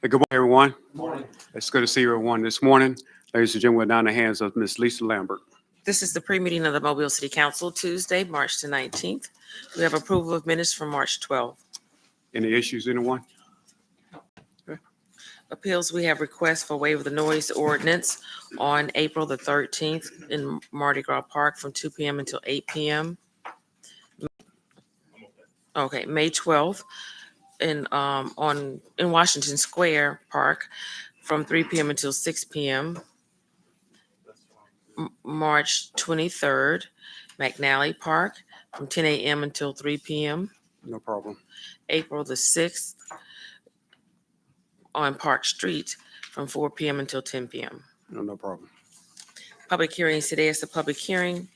Good morning, everyone. Good morning. It's good to see everyone this morning. Ladies and gentlemen, we're now in the hands of Ms. Lisa Lambert. This is the pre-meeting of the Mobile City Council, Tuesday, March the 19th. We have approval of minutes from March 12th. Any issues, anyone? Appeals, we have requests for waiver of the noise ordinance on April the 13th in Mardi Gras Park from 2 p.m. until 8 p.m. Okay, May 12th in Washington Square Park from 3 p.m. until 6 p.m. March 23rd, McNally Park from 10 a.m. until 3 p.m. No problem. April the 6th on Park Street from 4 p.m. until 10 p.m. No problem. Public hearings today is the public hearing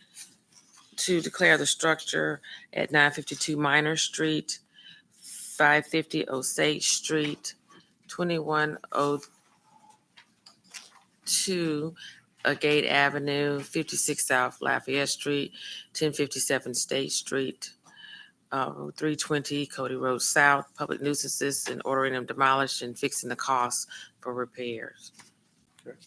to declare the structure at 952 Minor Street, 550 Osage Street, 2102 Agate Avenue, 56 South Lafayette Street, 1057 State Street, 320 Cody Road South, public nuisances and ordering them demolished and fixing the costs for repairs. Okay.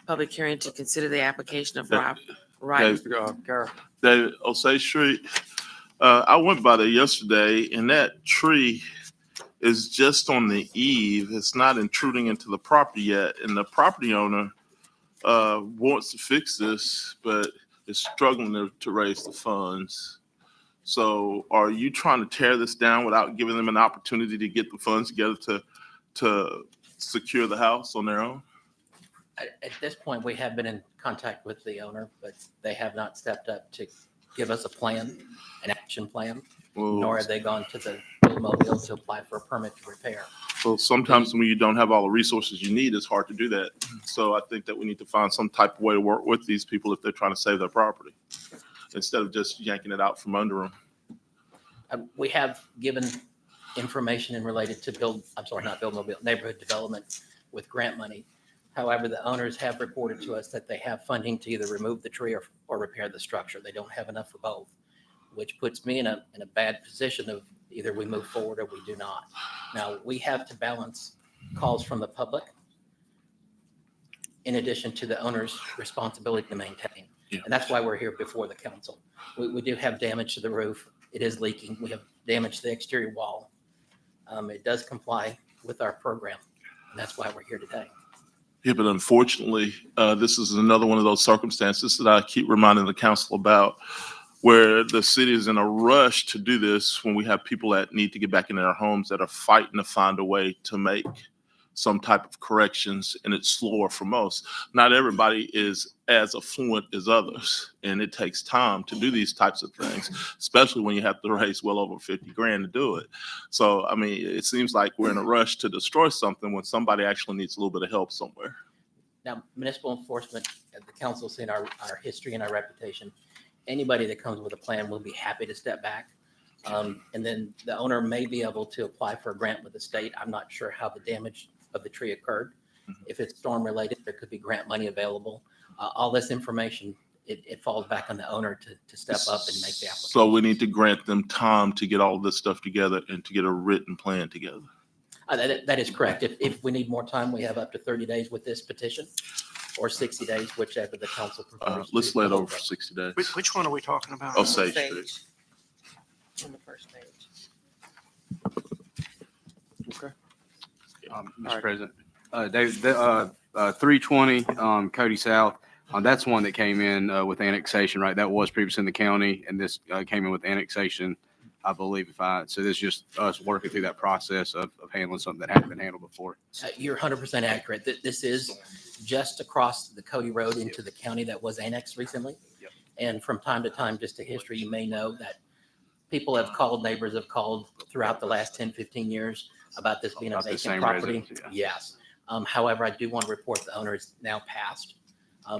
Public hearing to consider the application of Okay. right. Carol. David, Osage Street. I went by there yesterday, and that tree is just on the eave. It's not intruding into the property yet, and the property owner wants to fix this, but is struggling to raise the funds. So, are you trying to tear this down without giving them an opportunity to get the funds together to secure the house on their own? At this point, we have been in contact with the owner, but they have not stepped up to give us a plan, an action plan, nor have they gone to the Mobile to apply for a permit to repair. So sometimes when you don't have all the resources you need, it's hard to do that. So I think that we need to find some type of way to work with these people if they're trying to save their property, instead of just yanking it out from under them. We have given information in related to neighborhood development with grant money. However, the owners have reported to us that they have funding to either remove the tree or repair the structure. They don't have enough for both, which puts me in a bad position of either we move forward or we do not. Now, we have to balance calls from the public in addition to the owner's responsibility to maintain. Yeah. And that's why we're here before the council. We do have damage to the roof. It is leaking. We have damage to the exterior wall. It does comply with our program, and that's why we're here today. Yeah, but unfortunately, this is another one of those circumstances that I keep reminding the council about, where the city is in a rush to do this when we have people that need to get back in their homes that are fighting to find a way to make some type of corrections, and it's slower for most. Not everybody is as affluent as others, and it takes time to do these types of things, especially when you have to raise well over 50 grand to do it. So, I mean, it seems like we're in a rush to destroy something when somebody actually needs a little bit of help somewhere. Now, municipal enforcement, the council's seen our history and our reputation. Anybody that comes with a plan will be happy to step back. And then the owner may be able to apply for a grant with the state. I'm not sure how the damage of the tree occurred. If it's storm related, there could be grant money available. All this information, it falls back on the owner to step up and make the application. So we need to grant them time to get all this stuff together and to get a written plan together. That is correct. If we need more time, we have up to 30 days with this petition, or 60 days, whichever the council prefers. Let's lay it over for 60 days. Which one are we talking about? Osage Street. On the first page. Okay. Mr. right. President, David, 320 Cody South, that's one that came in with annexation, right? That was previously in the county, and this came in with annexation, I believe. So this is just us working through that process of handling something that hadn't been handled before. You're 100% accurate. This is just across the Cody Road into the county that was annexed recently. Yep. And from time to time, just a history, you may know that people have called, neighbors have called throughout the last 10, 15 years about this being a About the vacant same property. residence, yeah. Yes. However, I do want to report the owner is now passed.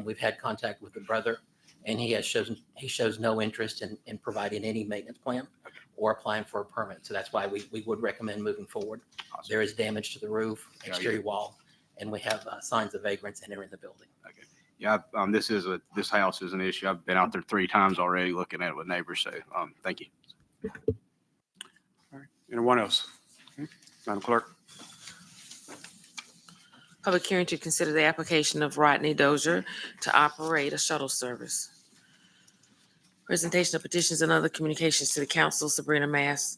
We've had contact with the brother, and he shows no interest in providing any maintenance plan or applying for a permit. So that's why we would recommend moving forward. Awesome. There is damage to the roof, Yeah, exterior wall, and we have signs of vagrants entering the building. Okay. Yeah, this house is an issue. I've been out there 3 times already looking at it with neighbors. So thank you. Anyone else? Madam Clerk? Public hearing to consider the application of Rodney Dozier to operate a shuttle service. Presentation of petitions and other communications to the council, Sabrina Mass,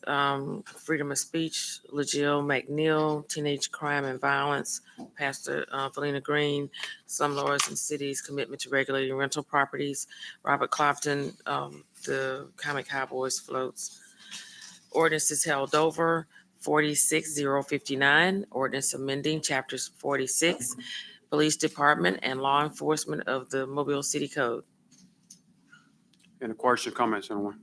freedom of speech, LaJill McNeil, teenage crime and violence, Pastor Felina Green, slumlords and cities, commitment to regulating rental properties, Robert Clopton, the Comic Cowboys floats. Ordinances held over, 46059, ordinance amending chapters 46, Police Department and Law Enforcement of the Mobile City Code. Any questions, comments, anyone?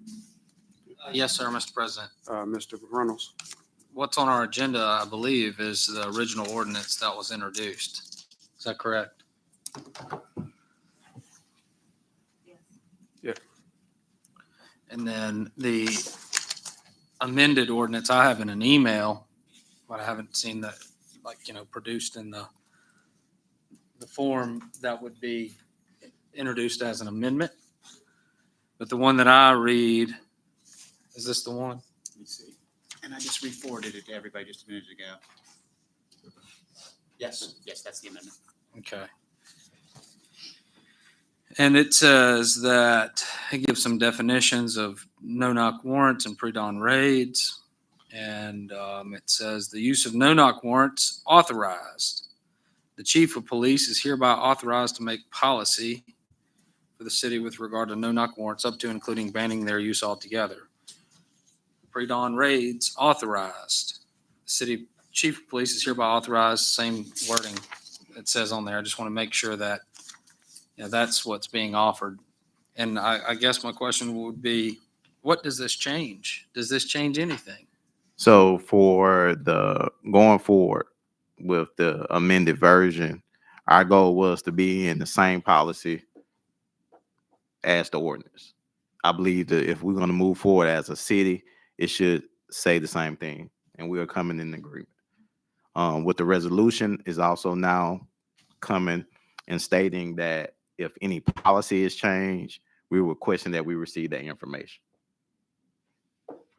Yes, sir, Mr. President. Mr. Reynolds? What's on our agenda, I believe, is the original ordinance that was introduced. Is that correct? Yeah. And then the amended ordinance, I have in an email, but I haven't seen that, produced in the form that would be introduced as an amendment. But the one that I read, is this the one? Let me see. And I just re-forwarded it to everybody just a minute ago. Yes, that's the amendment. Okay. And it says that it gives some definitions of no-knock warrants and pre-dawn raids. And it says the use of no-knock warrants authorized. The chief of police is hereby authorized to make policy for the city with regard to no-knock warrants up to and including banning their use altogether. Pre-dawn raids authorized. City chief of police is hereby authorized, same wording it says on there. I just want to make sure that that's what's being offered. And I guess my question would be, what does this change? Does this change anything? So for the going forward with the amended version, our goal was to be in the same policy as the ordinance. I believe that if we're going to move forward as a city, it should say the same thing, and we are coming in agreement. With the resolution is also now coming and stating that if any policy is changed, we will question that we receive that information.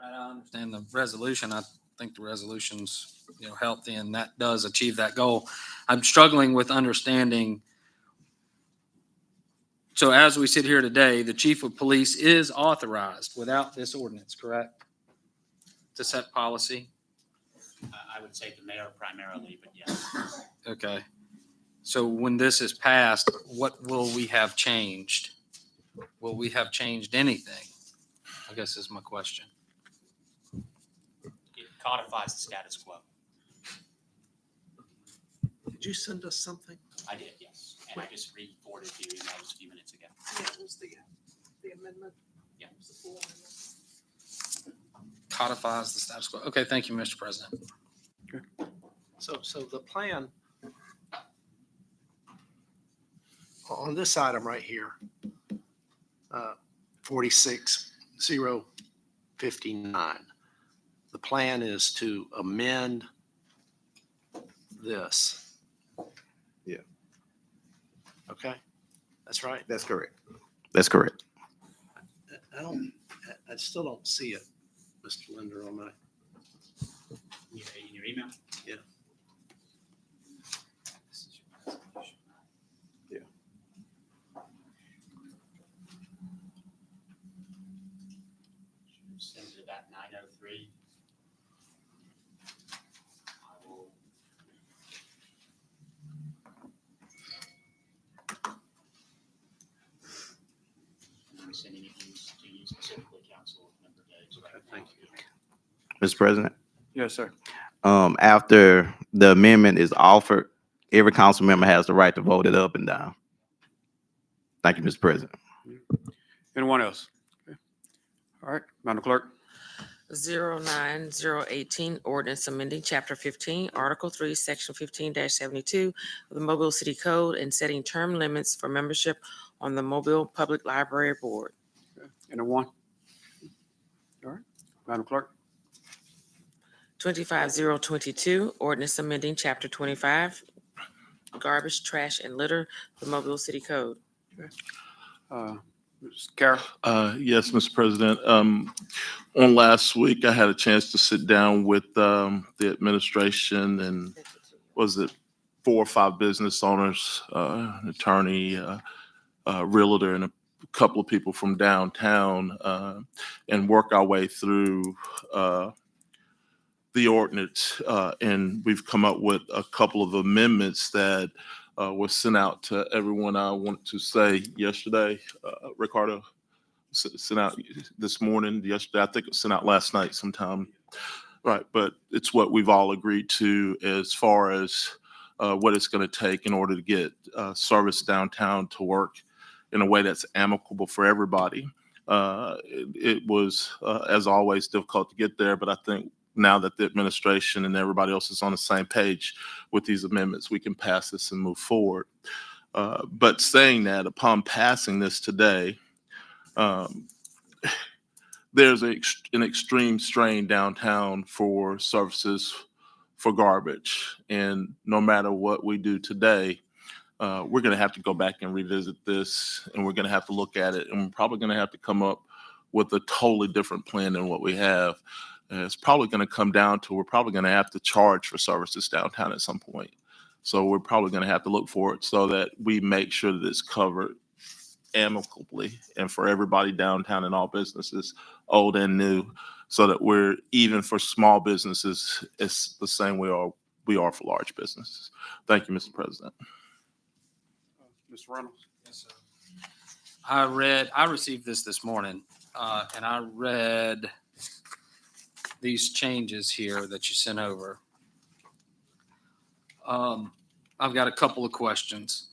I understand the resolution. I think the resolution's, healthy, and that does achieve that goal. I'm struggling with understanding. So as we sit here today, the chief of police is authorized without this ordinance, correct? To set policy? I would say the mayor primarily, but yes. Okay. So when this is passed, what will we have changed? Will we have changed anything? I guess is my question. It codifies the status quo. Did you send us something? I did, yes. And I just re-forwarded to you email just a few minutes ago. Yeah, it was the amendment. Yeah. It was the full amendment. Codifies the status quo. Okay, thank you, Mr. President. So the plan on this item right here, 46059, the plan is to amend this. Yeah. Okay, that's right. That's correct. That's correct. I still don't see it, Mr. Linder, on my. In your email? Yeah. This is your resolution. Yeah. Send it about 9:03. I will. I'm sending it to you specifically, council member Days. Right now. Thank you. Mr. President, Yes, sir. after the amendment is offered, every council member has the right to vote it up and down. Thank you, Mr. President. Anyone else? Okay. All right, Madam Clerk? 09018, ordinance amending chapter 15, article 3, section 15-72 of the Mobile City Code and setting term limits for membership on the Mobile Public Library Board. Okay. Anyone? All right, Madam Clerk? 25022, ordinance amending chapter 25, garbage, trash, and litter, the Mobile City Code. Ms. Carroll? Yes, Mr. President. On last week, I had a chance to sit down with the administration and was it 4 or 5 business owners, an attorney, realtor, and a couple of people from downtown, and work our way through the ordinance. And we've come up with a couple of amendments that were sent out to everyone. I want to say yesterday, Ricardo sent out this morning, yesterday, I think it was sent out last night sometime. Right, but it's what we've all agreed to as far as what it's going to take in order to get service downtown to work in a way that's amicable for everybody. It was, as always, difficult to get there, but I think now that the administration and everybody else is on the same page with these amendments, we can pass this and move forward. But saying that, upon passing this today, there's an extreme strain downtown for services for garbage. And no matter what we do today, we're going to have to go back and revisit this, and we're going to have to look at it, and we're probably going to have to come up with a totally different plan than what we have. It's probably going to come down to, we're probably going to have to charge for services downtown at some point. So we're probably going to have to look for it so that we make sure that it's covered amicably and for everybody downtown and all businesses, old and new, so that we're even for small businesses, it's the same way we are for large businesses. Thank you, Mr. President. Mr. Reynolds? Yes, sir. I received this morning, and I read these changes here that you sent over. I've got a couple of questions.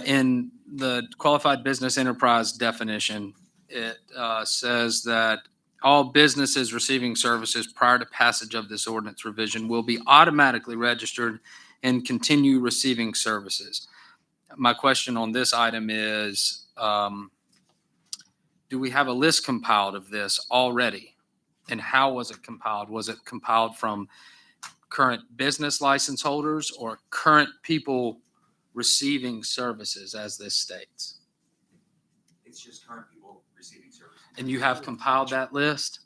In the qualified business enterprise definition, it says that all businesses receiving services prior to passage of this ordinance revision will be automatically registered and continue receiving services. My question on this item is, do we have a list compiled of this already? And how was it compiled? Was it compiled from current business license holders or current people receiving services, as this states? It's just current people receiving services. And you have compiled that list?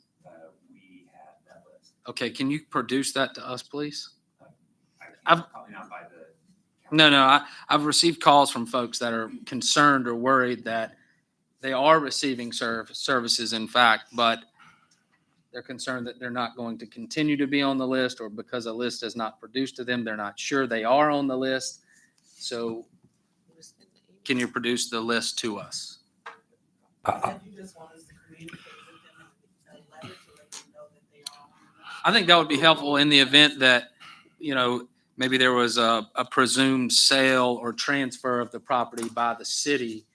We have that list. Okay, can you produce that to us, please? Probably not by the. No, I've received calls from folks that are concerned or worried that they are receiving services, in fact, but they're concerned that they're not going to continue to be on the list, or because a list is not produced to them, they're not sure they are on the list. So can you produce the list to us? I think that would be helpful in the event that, maybe there was a presumed sale or transfer of the property by the city,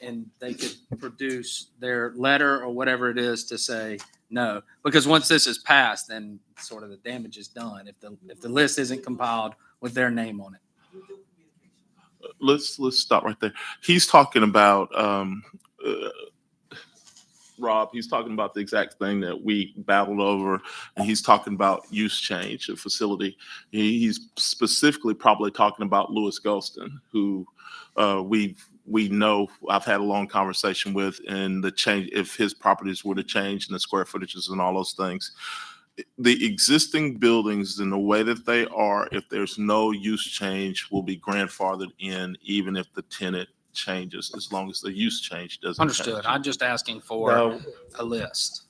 and they could produce their letter or whatever it is to say no. Because once this is passed, then sort of the damage is done if the list isn't compiled with their name on it. Let's stop right there. He's talking about Rob. He's talking about the exact thing that we battled over, and he's talking about use change of facility. He's specifically probably talking about Lewis Golston, who we know I've had a long conversation with, and the change, if his properties were to change and the square footages and all those things. The existing buildings in the way that they are, if there's no use change, will be grandfathered in even if the tenant changes, as long as the use change doesn't Understood. change. I'm just asking for Now, a list.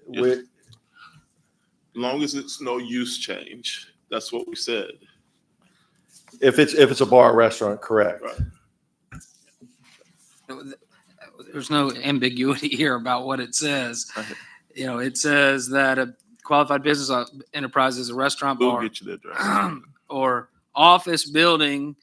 with, As long as it's no use change, that's what we said. if it's a bar or restaurant, correct. Right. There's no ambiguity here about what it says. Okay. It says that a qualified business enterprise is a restaurant, We'll bar, get you the address. or office building,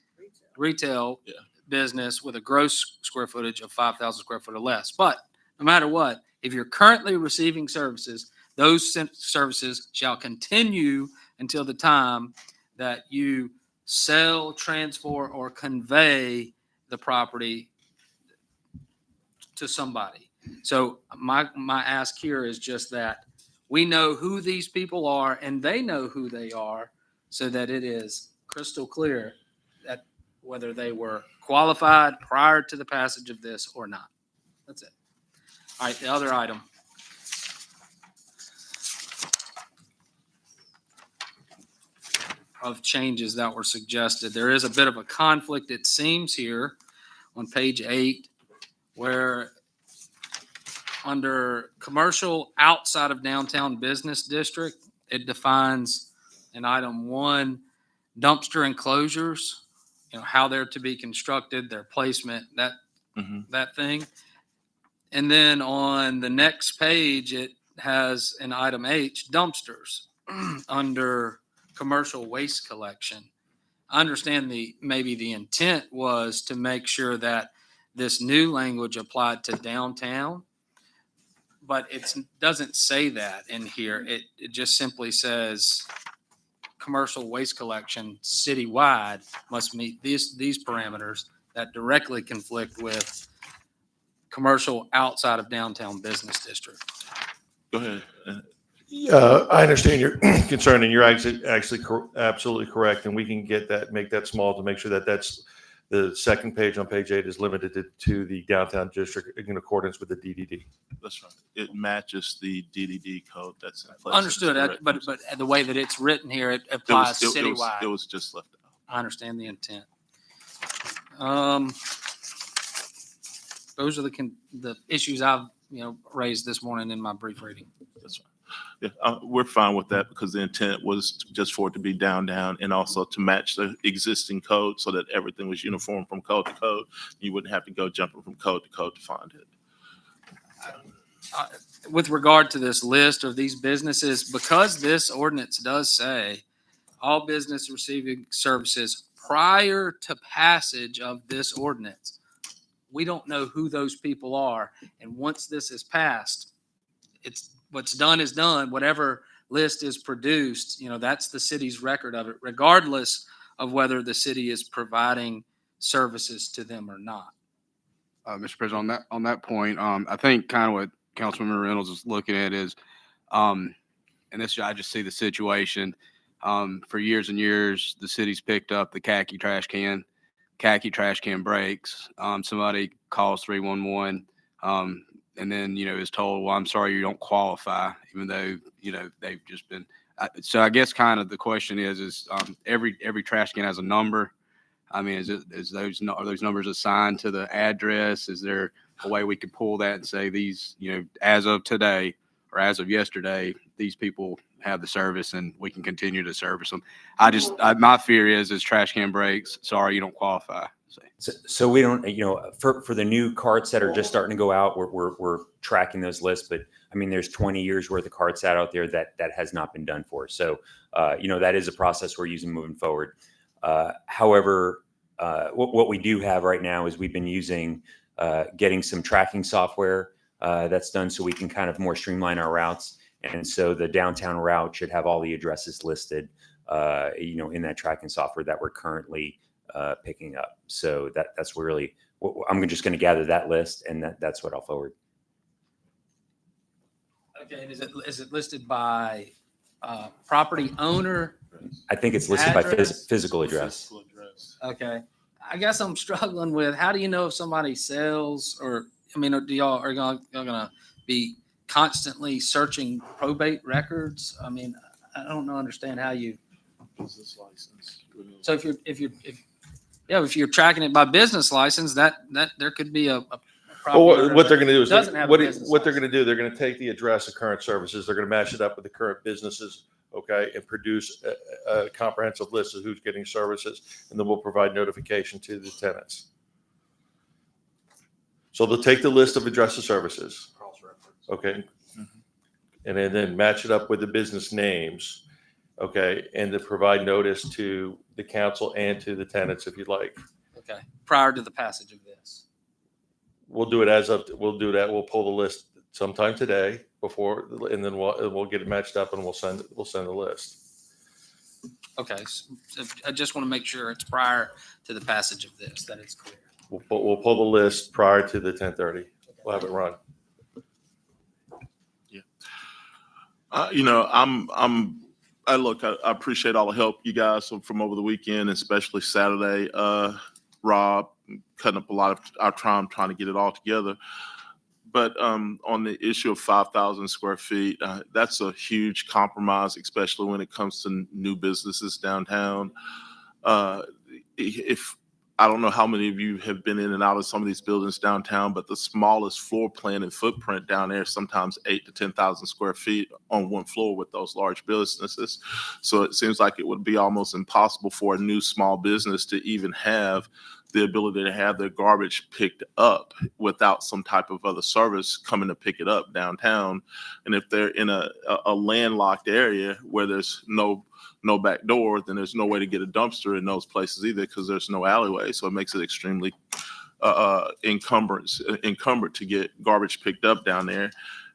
retail Yeah. business with a gross square footage of 5,000 square foot or less. But no matter what, if you're currently receiving services, those services shall continue until the time that you sell, transfer, or convey the property to somebody. So my ask here is just that we know who these people are and they know who they are, so that it is crystal clear that whether they were qualified prior to the passage of this or not. That's it. All right, the other item. of changes that were suggested. There is a bit of a conflict, it seems, here on page 8, where under commercial outside of downtown business district, it defines in item 1, dumpster enclosures, how they're to be constructed, their placement, that thing. And then on the next page, it has in item H, dumpsters under commercial waste collection. I understand maybe the intent was to make sure that this new language applied to downtown, but it doesn't say that in here. It just simply says commercial waste collection citywide must meet these parameters that directly conflict with commercial outside of downtown business district. Go ahead. I understand your concern, and you're actually absolutely correct. And we can make that small to make sure that that's the second page on page 8 is limited to the downtown district in accordance with the DDD. That's right. It matches the DDD code that's in place. Understood, but the way that it's written here, it applies citywide. It was just left out. I understand the intent. Those are the issues I've raised this morning in my brief reading. That's right. Yeah, we're fine with that because the intent was just for it to be down, and also to match the existing code so that everything was uniform from code to code. You wouldn't have to go jumping from code to code to find it. With regard to this list of these businesses, because this ordinance does say all business receiving services prior to passage of this ordinance, we don't know who those people are. And once this is passed, it's what's done is done. Whatever list is produced, that's the city's record of it, regardless of whether the city is providing services to them or not. Mr. President, on that point, I think kind of what Councilmember Reynolds is looking at is, and this, I just see the situation. For years and years, the city's picked up the khaki trash can breaks. Somebody calls 311, and then, is told, well, I'm sorry, you don't qualify, even though, they've just been. So I guess kind of the question is every trash can has a number. I mean, are those numbers assigned to the address? Is there a way we could pull that and say these, as of today or as of yesterday, these people have the service and we can continue to service them? My fear is trash can breaks. Sorry, you don't qualify. So we don't, for the new carts that are just starting to go out, we're tracking those lists. But I mean, there's 20 years worth of carts out there that has not been done for. So, that is a process we're using moving forward. However, what we do have right now is we've been using getting some tracking software that's done so we can kind of more streamline our routes. And so the downtown route should have all the addresses listed, in that tracking software that we're currently picking up. So that's really, I'm just going to gather that list, and that's what I'll forward. Okay, and is it listed by property owner? I think it's listed by physical address. Okay. I guess I'm struggling with, how do you know if somebody sells, or, are y'all going to be constantly searching probate records? I mean, I don't understand how you. So if you're tracking it by business license, that there could be a Well, what they're going to do is doesn't have a what business they're going to do. They're going to take the address of current services. They're going to match it up with the current businesses. Okay, and produce a comprehensive list of who's getting services, and then we'll provide notification to the tenants. So they'll take the list of address of services. Okay. And then match it up with the business names. Okay. And to provide notice to the council and to the tenants, if you'd like. Okay. Prior to the passage of this. We'll do that. We'll pull the list sometime today and then we'll get it matched up and we'll send the list. Okay. So I just want to make sure it's prior to the passage of this, that it's clear. We'll pull the list prior to the 10:30. We'll have it run. Yeah. I appreciate all the help you guys from over the weekend, especially Saturday. Rob, cutting up a lot of our time trying to get it all together. But on the issue of 5,000 square feet, that's a huge compromise, especially when it comes to new businesses downtown. If I don't know how many of you have been in and out of some of these buildings downtown, but the smallest floor plan and footprint down there is sometimes 8 to 10,000 square feet on one floor with those large businesses. So it seems like it would be almost impossible for a new small business to even have the ability to have their garbage picked up without some type of other service coming to pick it up downtown. And if they're in a landlocked area where there's no back door, then there's no way to get a dumpster in those places either because there's no alleyway. So it makes it extremely encumbered to get garbage picked up down there.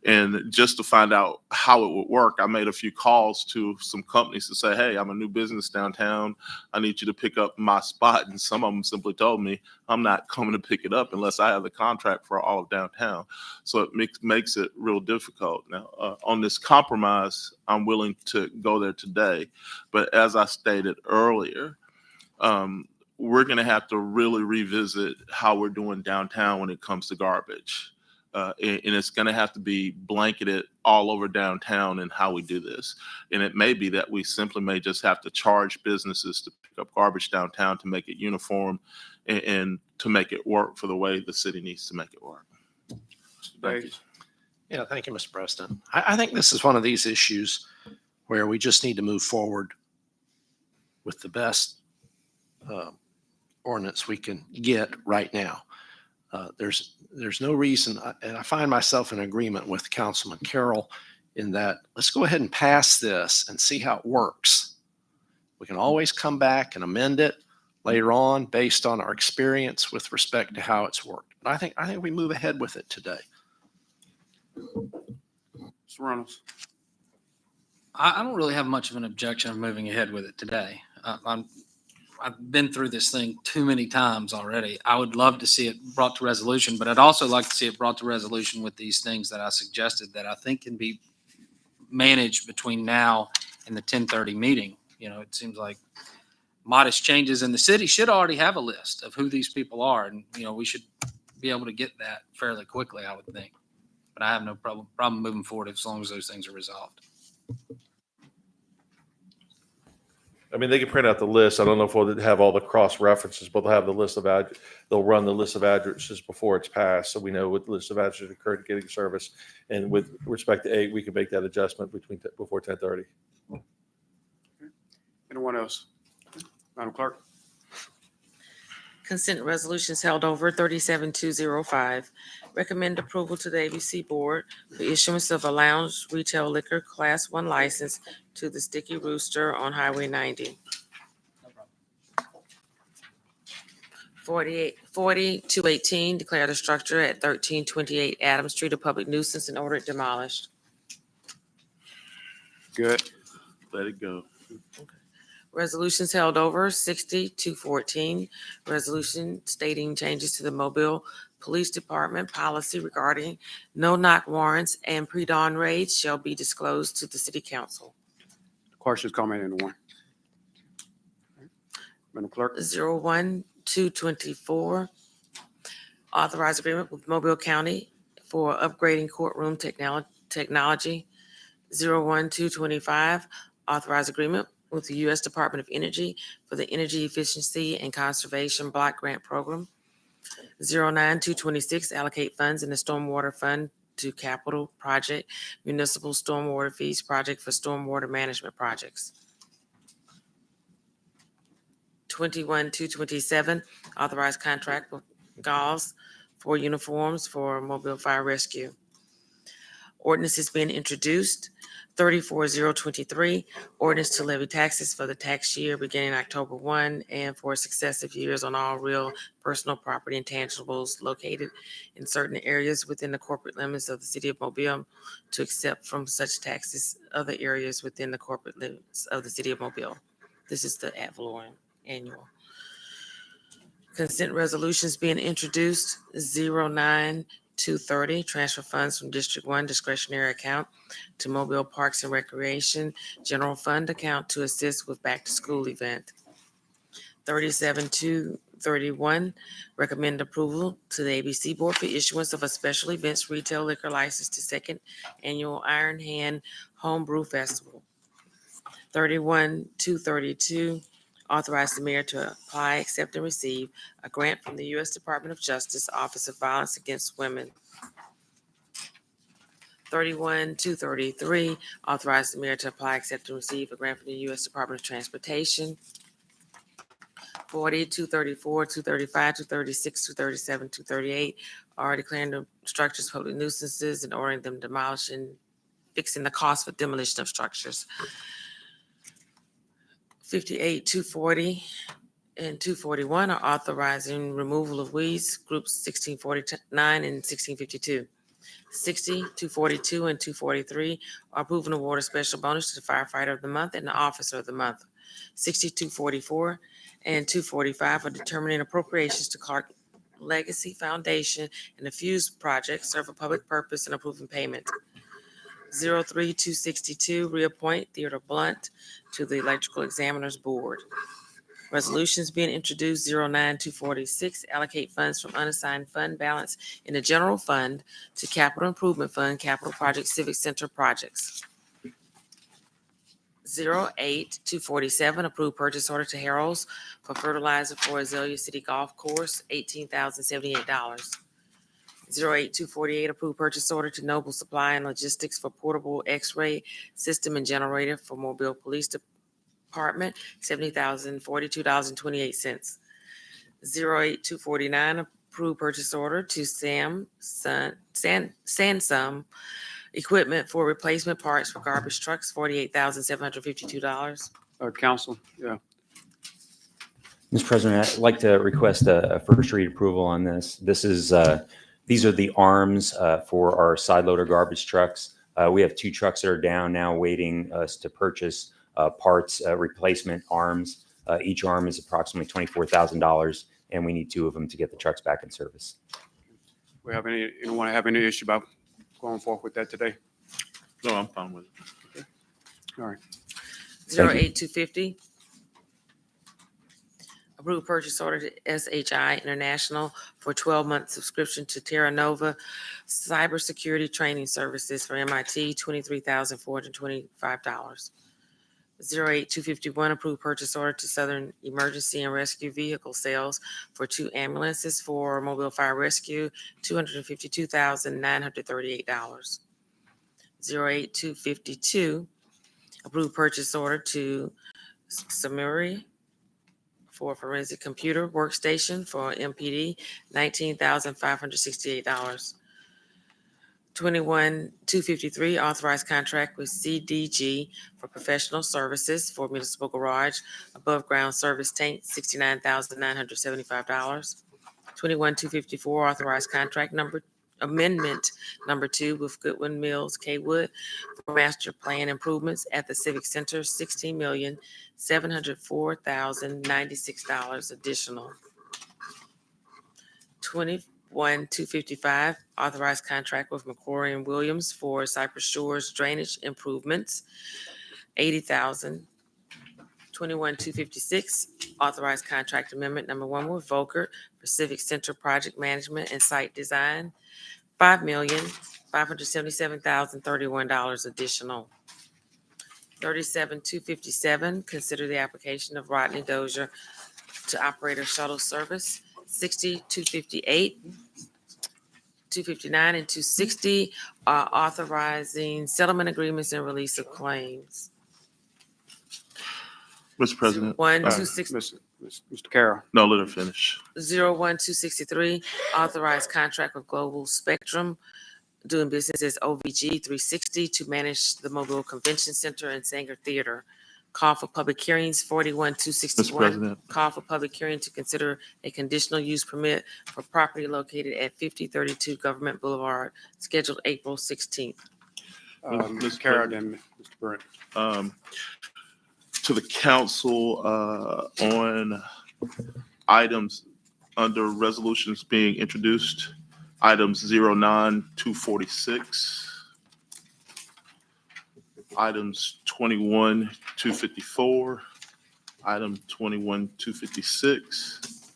And just to find out how it would work, I made a few calls to some companies to say, hey, I'm a new business downtown. I need you to pick up my spot. And some of them simply told me, I'm not coming to pick it up unless I have the contract for all of downtown. So it makes it real difficult. Now, on this compromise, I'm willing to go there today. But as I stated earlier, we're going to have to really revisit how we're doing downtown when it comes to garbage. And it's going to have to be blanketed all over downtown in how we do this. And it may be that we simply may just have to charge businesses to pick up garbage downtown to make it uniform and to make it work for the way the city needs to make it work. Thank you. Yeah, thank you, Mr. President. I think this is one of these issues where we just need to move forward with the best ordinance we can get right now. There's no reason, and I find myself in agreement with Councilman Carroll in that let's go ahead and pass this and see how it works. We can always come back and amend it later on based on our experience with respect to how it's worked. But I think we move ahead with it today. Mr. Reynolds. I don't really have much of an objection of moving ahead with it today. I've been through this thing too many times already. I would love to see it brought to resolution, but I'd also like to see it brought to resolution with these things that I suggested that I think can be managed between now and the 10:30 meeting. You know, it seems like modest changes in the city should already have a list of who these people are. And, you know, we should be able to get that fairly quickly, I would think. But I have no problem moving forward as long as those things are resolved. I mean, they can print out the list. I don't know if we'll have all the cross references, but they'll have the list of they'll run the list of addresses before it's passed. So we know what list of addresses occurred to getting service. And with respect to 8, we can make that adjustment before 10:30. Anyone else? Madam Clerk. Consent resolutions held over 37205. Recommend approval to the ABC Board for issuance of a lounge retail liquor Class 1 license to the Sticky Rooster on Highway 90. 40-218, declare the structure at 1328 Adams Street a public nuisance and order it demolished. Good. Let it go. Resolutions held over 60-214. Resolution stating changes to the Mobile Police Department policy regarding no-knock warrants and pre-dawn raids shall be disclosed to the City Council. Questions, comment, anyone? Madam Clerk. 01224. Authorize agreement with Mobile County for upgrading courtroom technology. 01225. Authorize agreement with the U.S. Department of Energy for the Energy Efficiency and Conservation Block Grant Program. 09226, allocate funds in the Stormwater Fund to capital project, municipal stormwater fees project for stormwater management projects. 21227, authorize contract with GALS for uniforms for mobile fire rescue. Ordinance is being introduced. 34023, ordinance to levy taxes for the tax year beginning October 1 and for successive years on all real personal property and tangibles located in certain areas within the corporate limits of the City of Mobile to accept from such taxes other areas within the corporate limits of the City of Mobile. This is the ad valorem annual. Consent resolutions being introduced. 09230, transfer funds from District 1 discretionary account to Mobile Parks and Recreation General Fund account to assist with back to school event. 37230, 231, recommend approval to the ABC Board for issuance of a special events retail liquor license to Second Annual Iron Hand Homebrew Festival. 232, authorize the mayor to apply, accept, and receive a grant from the U.S. Department of Justice, Office of Violence Against Women. 233, authorize the mayor to apply, accept, and receive a grant from the U.S. Department of Transportation. 234, 235, 236, 237, 238 are declaring the structures public nuisances and ordering them demolished and fixing the cost for demolition of structures. 58, 240, and 241 are authorizing removal of weeds, groups 1649 and 1652. 60, 242, and 243 are approving award of special bonus to the firefighter of the month and the officer of the month. 6244 and 245 are determining appropriations to Clark Legacy Foundation and the Fuse Project serve a public purpose and approving payment. 03262, reappoint Theodore Blunt to the Electrical Examiners Board. Resolutions being introduced, 09246, allocate funds from unassigned fund balance in the general fund to capital improvement fund, capital project, civic center projects. 08247, approve purchase order to Harrell's for fertilizer for Azalea City Golf Course, $18,078. 08248, approve purchase order to Noble Supply and Logistics for portable X-ray system and generator for Mobile Police Department, $70,042.28. 08249, approve purchase order to Sansum equipment for replacement parts for garbage trucks, $48,752. Council, yeah. Mr. President, I'd like to request a first read approval on this. These are the arms for our side loader garbage trucks. We have 2 trucks that are down now waiting us to purchase parts, replacement arms. Each arm is approximately $24,000, and we need 2 of them to get the trucks back in service. Anyone have any issue about going forward with that today? No, I'm fine with it. All right. 08250, approve purchase order to SHI International for 12-month subscription to Terra Nova Cybersecurity Training Services for MIT, $23,425. 08251, approve purchase order to Southern Emergency and Rescue Vehicle Sales for 2 ambulances for Mobile Fire Rescue, $252,938. 08252, approve purchase order to Samuri for forensic computer workstation for MPD, $19,568. 21253, authorized contract with CDG for professional services for municipal garage, above ground service tank, $69,975. 21254, authorized contract amendment number 2 with Goodwin Mills Kaywood for master plan improvements at the Civic Center, $16,704,096 additional. 21255, authorized contract with McCrory and Williams for Cypress Shores drainage improvements, $80,000. 21256, authorized contract amendment number 1 with Volker for Civic Center project management and site design, $5,577,031 additional. 37257, consider the application of Rodney Dozier to operator shuttle service, 258, 259, and 260 are authorizing settlement agreements and release of claims. Mr. President. 126. Mr. Carroll. No, let her finish. 01263, authorized contract with Global Spectrum doing business as OVG 360 to manage the Mobile Convention Center and Sanger Theater. Call for public hearings, 41261. Mr. President. Call for public hearing to consider a conditional use permit for property located at 5032 Government Boulevard, scheduled April 16th. Mr. Carroll, then Mr. Brent. To the council on items under resolutions being introduced, items 09246, items 21254, item 21256,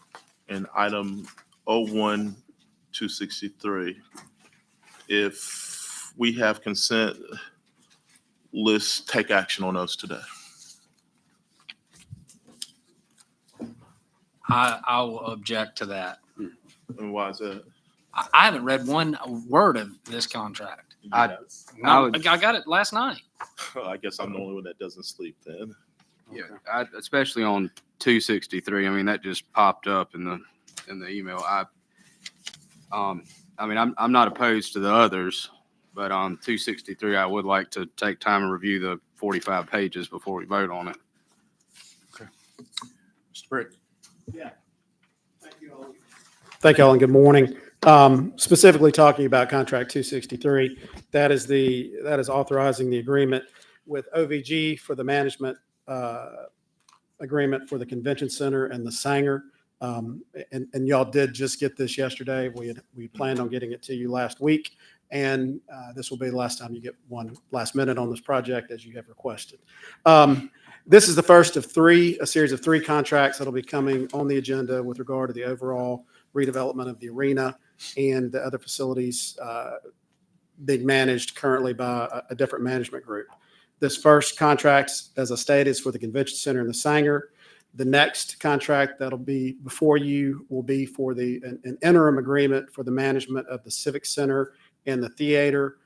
in item 01263. If we have consent, let's take action on those today. I will object to that. And why is that? I haven't read one word of this contract. I No, would- I got it last night. I guess I'm the only one that doesn't sleep then. Yeah, especially on 263. I mean, that just popped up in the email. I mean, I'm not opposed to the others, but on 263, I would like to take time and review the 45 pages before we vote on it. Mr. Brick. Thank you all and good morning. Specifically talking about contract 263, that is authorizing the agreement with OVG for the management agreement for the convention center and the Sanger. And y'all did just get this yesterday. We planned on getting it to you last week. And this will be the last time you get one last minute on this project as you have requested. This is the first of a series of three contracts that'll be coming on the agenda with regard to the overall redevelopment of the arena and the other facilities being managed currently by a different management group. This first contract, as I stated, is for the convention center and the Sanger. The next contract that'll be before you will be for an interim agreement for the management of the Civic Center and the theater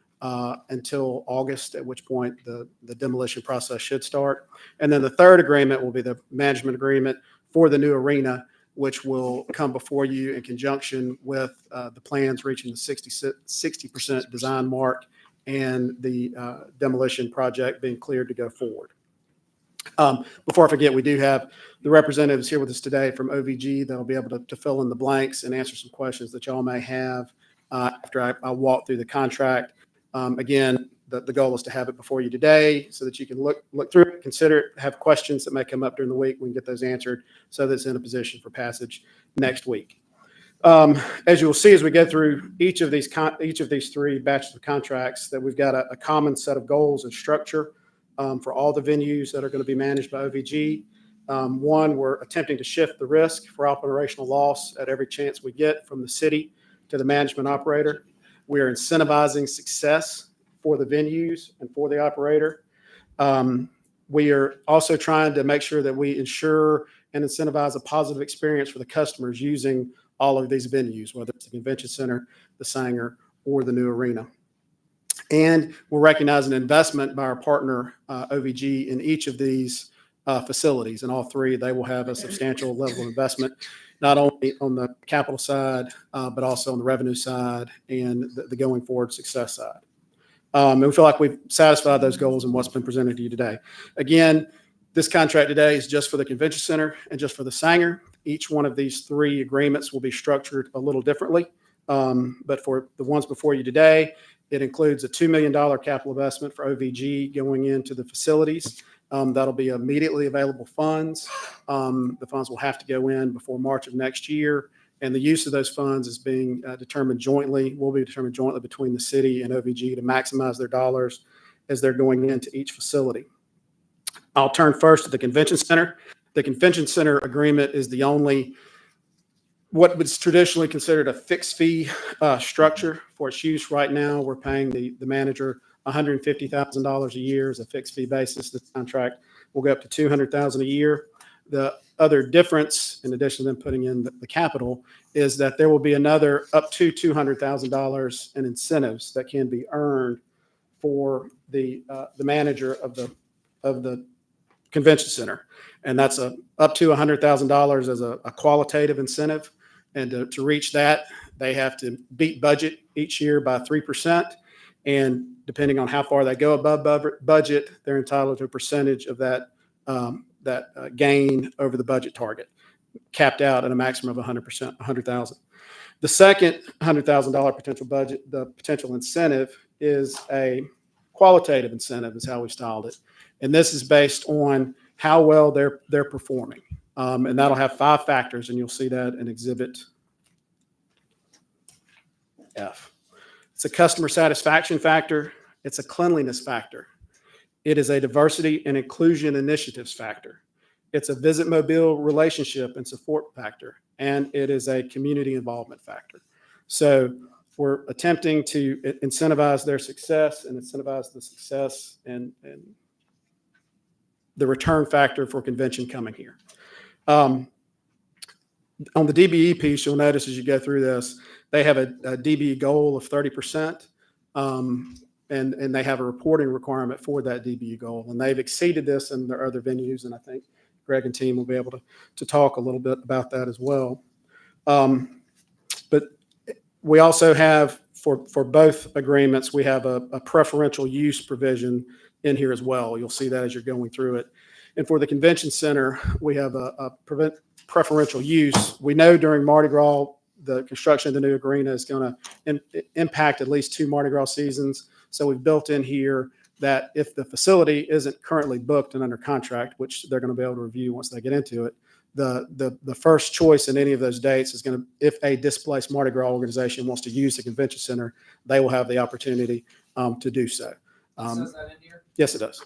until August, at which point the demolition process should start. And then the third agreement will be the management agreement for the new arena, which will come before you in conjunction with the plans reaching the 60% design mark and the demolition project being cleared to go forward. Before I forget, we do have the representatives here with us today from OVG that'll be able to fill in the blanks and answer some questions that y'all may have after I walk through the contract. Again, the goal is to have it before you today so that you can look through it, consider it, have questions that may come up during the week. We can get those answered so that it's in a position for passage next week. As you will see, as we go through each of these three batches of contracts, that we've got a common set of goals and structure for all the venues that are going to be managed by OVG. One, we're attempting to shift the risk for operational loss at every chance we get from the city to the management operator. We are incentivizing success for the venues and for the operator. We are also trying to make sure that we ensure and incentivize a positive experience for the customers using all of these venues, whether it's the convention center, the Sanger, or the new arena. And we're recognizing investment by our partner, OVG, in each of these facilities. And all three, they will have a substantial level of investment, not only on the capital side, but also on the revenue side and the going forward success side. And we feel like we've satisfied those goals in what's been presented to you today. Again, this contract today is just for the convention center and just for the Sanger. Each one of these three agreements will be structured a little differently. But for the ones before you today, it includes a $2 million capital investment for OVG going into the facilities. That'll be immediately available funds. The funds will have to go in before March of next year. And the use of those funds is being will be determined jointly between the city and OVG to maximize their dollars as they're going into each facility. I'll turn first to the convention center. The convention center agreement is the only what was traditionally considered a fixed fee structure for its use. Right now, we're paying the manager $150,000 a year as a fixed fee basis. This contract will go up to $200,000 a year. The other difference, in addition to them putting in the capital, is that there will be another up to $200,000 in incentives that can be earned for the manager of the convention center, and that's up to $100,000 as a qualitative incentive. And to reach that, they have to beat budget each year by 3%. And depending on how far they go above budget, they're entitled to a percentage of that gain over the budget target, capped out at a maximum of 100%, $100,000. The second $100,000 the potential incentive is a qualitative incentive, is how we styled it. And this is based on how well they're performing. And that'll have 5 factors, and you'll see that in Exhibit F. It's a customer satisfaction factor. It's a cleanliness factor. It is a diversity and inclusion initiatives factor. It's a Visit Mobile relationship and support factor, and it is a community involvement factor. So we're attempting to incentivize their success and incentivize the success and the return factor for convention coming here. On the DBE piece, you'll notice as you go through this, they have a DBE goal of 30%, and they have a reporting requirement for that DBE goal. And they've exceeded this in their other venues, and I think Greg and team will be able to talk a little bit about that as well. But we also have, for both agreements, we have a preferential use provision in here as well. You'll see that as you're going through it. And for the convention center, we have a preferential use. We know during Mardi Gras, the construction of the new arena is going to impact at least 2 Mardi Gras seasons. So we've built in here that if the facility isn't currently booked and under contract, which they're going to be able to review once they get into it, the first choice in any of those dates is going to, if a displaced Mardi Gras organization wants to use the convention center, they will have the opportunity to do so. Says that in here? Yes, it does.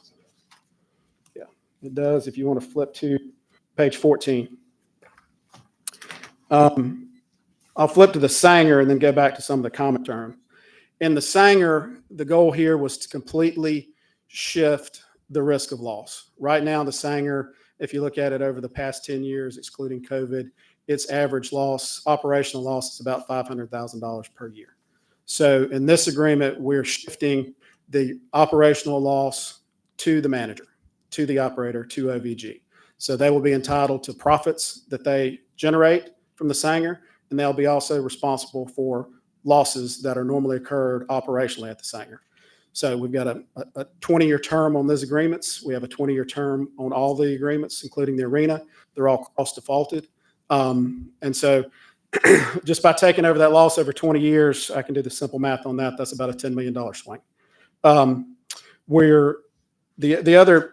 Yeah, it does. If you want to flip to page 14. I'll flip to the Sanger and then go back to some of the comment terms. In the Sanger, the goal here was to completely shift the risk of loss. Right now, the Sanger, if you look at it over the past 10 years, excluding COVID, its average loss, operational loss, is about $500,000 per year. So in this agreement, we're shifting the operational loss to the manager, to the operator, to OVG. So they will be entitled to profits that they generate from the Sanger, and they'll be also responsible for losses that are normally occurred operationally at the Sanger. So we've got a 20-year term on those agreements. We have a 20-year term on all the agreements, including the arena. They're all cross defaulted. And so just by taking over that loss over 20 years, I can do the simple math on that. That's about a $10 million swing. Where the other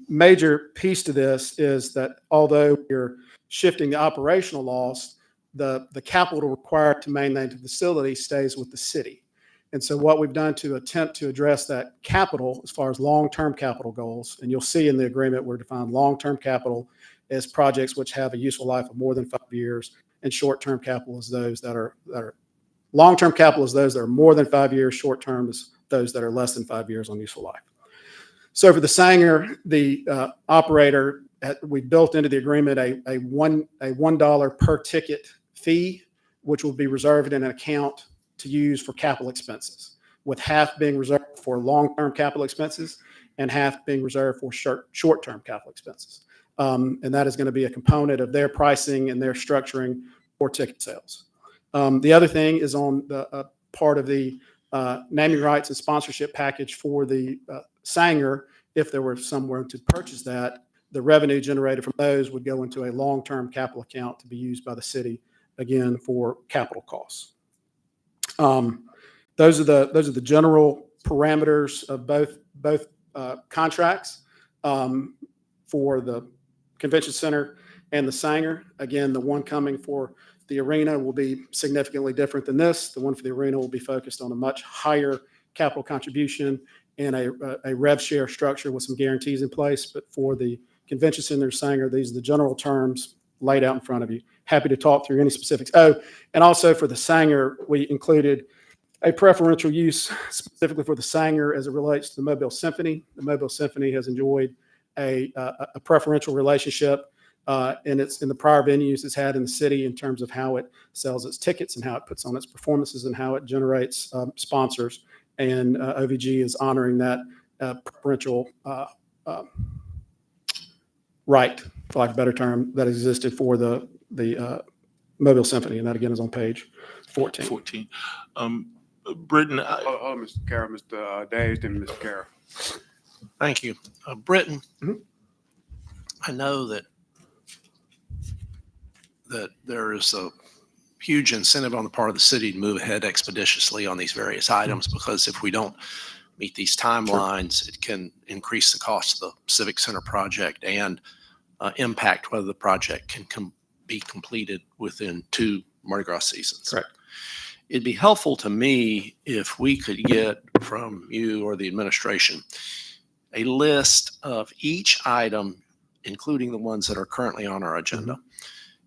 major piece to this is that although you're shifting the operational loss, the capital required to maintain the facility stays with the city. And so what we've done to attempt to address that capital as far as long-term capital goals, and you'll see in the agreement we're defined long-term capital as projects which have a useful life of more than 5 years, and short-term capital is those that are long-term capital is those that are more than 5 years, short-term is those that are less than 5 years on useful life. So for the Sanger, the operator, we built into the agreement a $1 per ticket fee, which will be reserved in an account to use for capital expenses, with half being reserved for long-term capital expenses and half being reserved for short-term capital expenses. And that is going to be a component of their pricing and their structuring for ticket sales. The other thing is on the part of the naming rights and sponsorship package for the Sanger. If there were somewhere to purchase that, the revenue generated from those would go into a long-term capital account to be used by the city, again, for capital costs. Those are the general parameters of both contracts for the convention center and the Sanger. Again, the one coming for the arena will be significantly different than this. The one for the arena will be focused on a much higher capital contribution and a rev share structure with some guarantees in place. But for the convention center Sanger, these are the general terms laid out in front of you. Happy to talk through any specifics. Oh, and also for the Sanger, we included a preferential use specifically for the Sanger as it relates to the Mobile Symphony. The Mobile Symphony has enjoyed a preferential relationship in the prior venues it's had in the city in terms of how it sells its tickets and how it puts on its performances and how it generates sponsors. And OVG is honoring that preferential right, for lack of a better term, that existed for the Mobile Symphony. And that again is on page 14. Britton, Mr. Carroll, Mr. Days, then Mr. Carroll. Thank you. Britton, I know that there is a huge incentive on the part of the city to move ahead expeditiously on these various items, because if we don't meet these timelines, it can increase the cost of the Civic Center project and impact whether the project can be completed within 2 Mardi Gras seasons. Correct. It'd be helpful to me if we could get from you or the administration a list of each item including the ones that are currently on our agenda.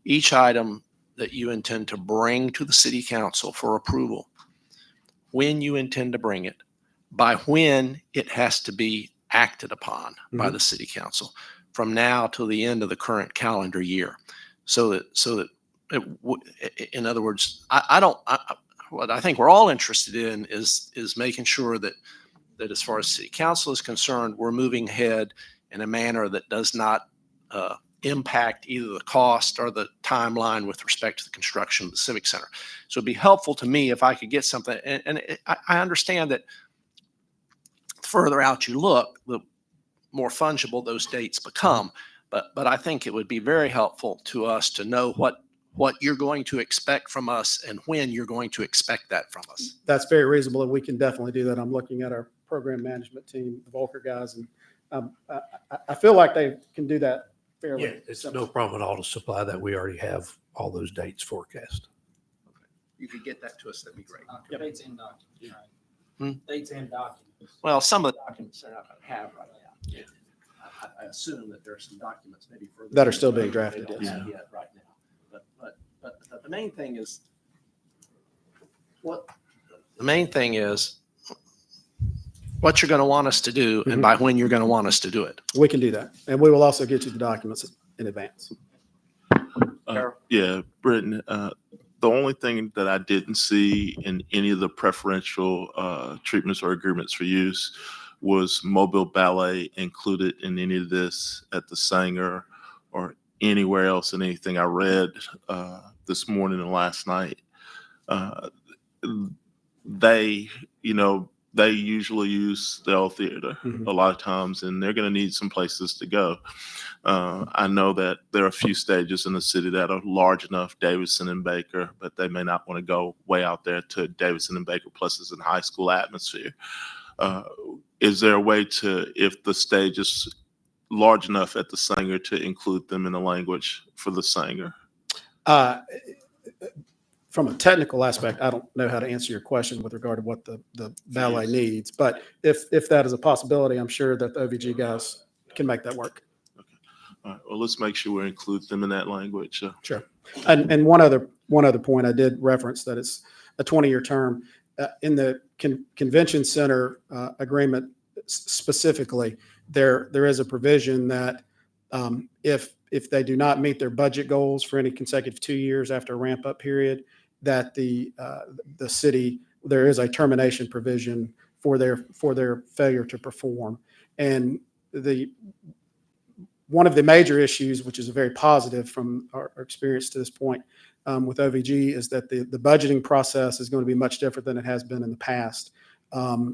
Each item that you intend to bring to the city council for approval, when you intend to bring it, by when it has to be acted upon by the city council, from now till the end of the current calendar year. So that in other words, what I think we're all interested in is making sure that as far as city council is concerned, we're moving ahead in a manner that does not impact either the cost or the timeline with respect to the construction of the Civic Center. So it'd be helpful to me if I could get something, and I understand that the further out you look, the more fungible those dates become. But I think it would be very helpful to us to know what you're going to expect from us and when you're going to expect that from us. That's very reasonable, and we can definitely do that. I'm looking at our program management team, the Volker guys, and I feel like they can do that fairly. Yeah, it's no problem at all to supply that. We already have all those dates forecast. You could get that to us, that'd be great. Dates and documents, Hmm? right? Dates and documents. Well, some of the documents they're not going to have right now. I assume that there are some documents maybe further That are still being drafted, they don't yes. have yet right now. But the main thing is what you're going to want us to do and by when you're going to want us to do it. We can do that, and we will also get you the documents in advance. Yeah, Britton, the only thing that I didn't see in any of the preferential treatments or agreements for use was Mobile Ballet included in any of this at the Sanger or anywhere else in anything I read this morning and last night. They usually use the old theater a lot of times, and they're going to need some places to go. I know that there are a few stages in the city that are large enough, Davidson and Baker, but they may not want to go way out there to Davidson and Baker, plus it's in high school atmosphere. Is there a way to, if the stage is large enough at the Sanger, to include them in the language for the Sanger? From a technical aspect, I don't know how to answer your question with regard to what the ballet needs, but if that is a possibility, I'm sure that the OVG guys can make that work. All right, well, let's make sure we include them in that language. Sure. And one other point, I did reference that it's a 20-year term. In the convention center agreement specifically, there is a provision that if they do not meet their budget goals for any consecutive 2 years after a ramp-up period, that the city, there is a termination provision for their failure to perform. And one of the major issues, which is very positive from our experience to this point with OVG, is that the budgeting process is going to be much different than it has been in the past.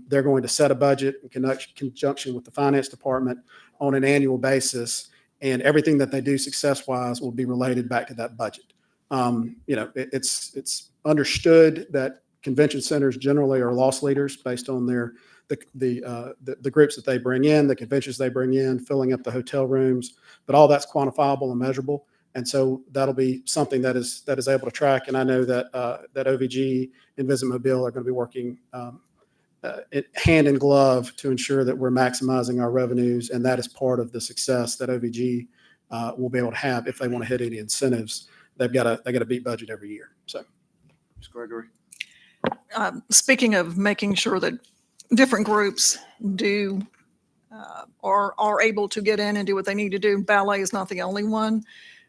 They're going to set a budget in conjunction with the finance department on an annual basis, and everything that they do success-wise will be related back to that budget. It's understood that convention centers generally are loss leaders based on the groups that they bring in, the conventions they bring in, filling up the hotel rooms, but all that's quantifiable and measurable. And so that'll be something that is able to track. And I know that OVG and Visit Mobile are going to be working hand in glove to ensure that we're maximizing our revenues. And that is part of the success that OVG will be able to have if they want to hit any incentives. They've got to beat budget every year. So, Ms. Gregory. Speaking of making sure that different groups do or are able to get in and do what they need to do, ballet is not the only one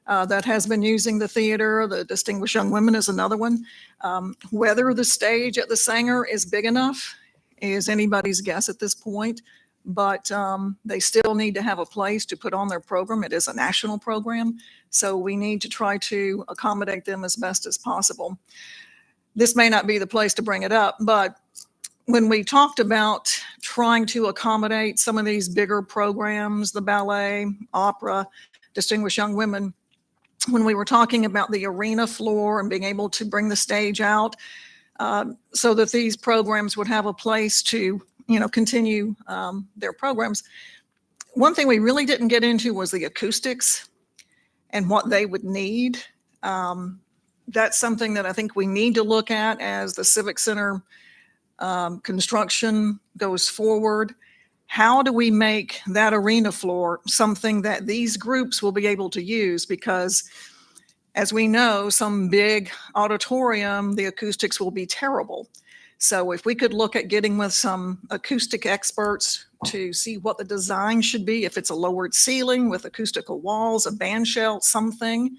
that has been using the theater. The Distinguished Young Women is another one. Whether the stage at the Sanger is big enough is anybody's guess at this point, but they still need to have a place to put on their program. It is a national program, so we need to try to accommodate them as best as possible. This may not be the place to bring it up, but when we talked about trying to accommodate some of these bigger programs, the ballet, opera, Distinguished Young Women, when we were talking about the arena floor and being able to bring the stage out so that these programs would have a place to, continue their programs. One thing we really didn't get into was the acoustics and what they would need. That's something that I think we need to look at as the Civic Center construction goes forward. how do we make that arena floor something that these groups will be able to use? Because as we know, some big auditorium, the acoustics will be terrible. So if we could look at getting with some acoustic experts to see what the design should be, if it's a lowered ceiling with acoustical walls, a band shell, something,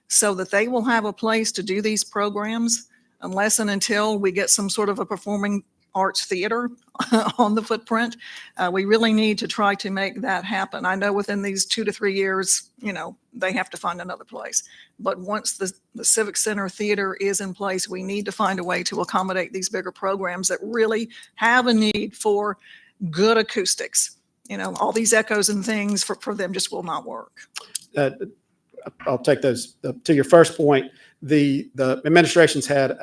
so that they will have a place to do these programs, unless and until we get some sort of a performing arts theater on the footprint. We really need to try to make that happen. I know within these 2 to 3 years, they have to find another place. But once the Civic Center Theater is in place, we need to find a way to accommodate these bigger programs that really have a need for good acoustics. All these echoes and things for them just will not work. I'll take those. To your first point, the administration's had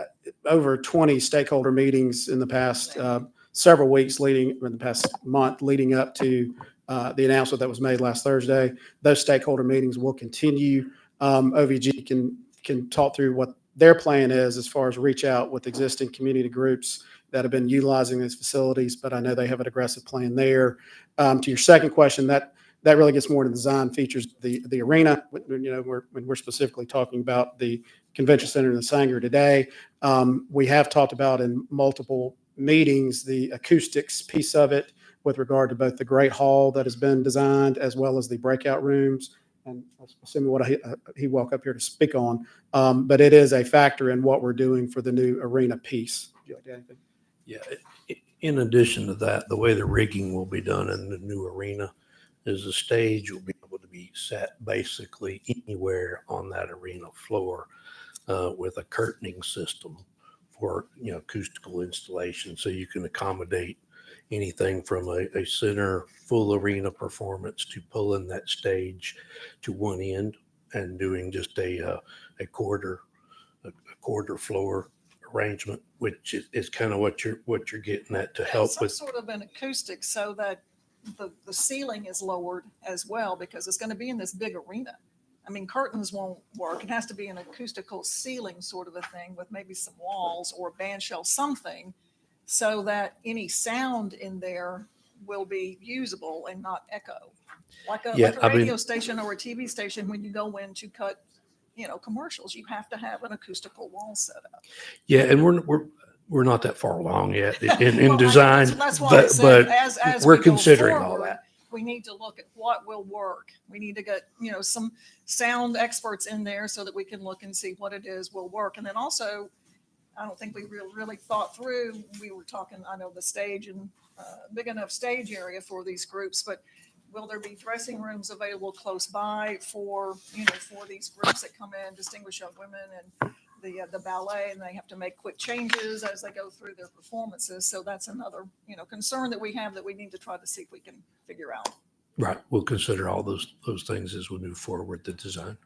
over 20 stakeholder meetings in the past several weeks in the past month leading up to the announcement that was made last Thursday. Those stakeholder meetings will continue. OVG can talk through what their plan is as far as reach out with existing community groups that have been utilizing these facilities, but I know they have an aggressive plan there. To your second question, that really gets more into design features. The arena, when we're specifically talking about the convention center and the Sanger today, we have talked about in multiple meetings the acoustics piece of it with regard to both the Great Hall that has been designed as well as the breakout rooms. And assuming what he walked up here to speak on, but it is a factor in what we're doing for the new arena piece. Would you like to add anything? Yeah. In addition to that, the way the rigging will be done in the new arena is the stage will be able to be set basically anywhere on that arena floor with a curtaining system for acoustical installation, so you can accommodate anything from a center full arena performance to pulling that stage to one end and doing just a quarter floor arrangement, which is kind of what you're getting at to help some with. Sort of an acoustic so that the ceiling is lowered as well, because it's going to be in this big arena. I mean, curtains won't work. It has to be an acoustical ceiling sort of a thing with maybe some walls or a band shell, something, so that any sound in there will be usable and not echo. Like a radio station or a TV station, when you go in to cut, commercials, you have to have an acoustical wall set up. Yeah, and we're not that far along yet in Well, design, that's why I said, as we're we go considering all forward, that. we need to look at what will work. We need to get, some sound experts in there so that we can look and see what it is will work. And then also, I don't think we really thought through, we were talking, I know the stage and big enough stage area for these groups, but will there be dressing rooms available close by for these groups that come in, Distinguished Young Women and the ballet, and they have to make quick changes as they go through their performances. So that's another, concern that we have that we need to try to see if we can figure out. Right. We'll consider all those things as we move forward with the design.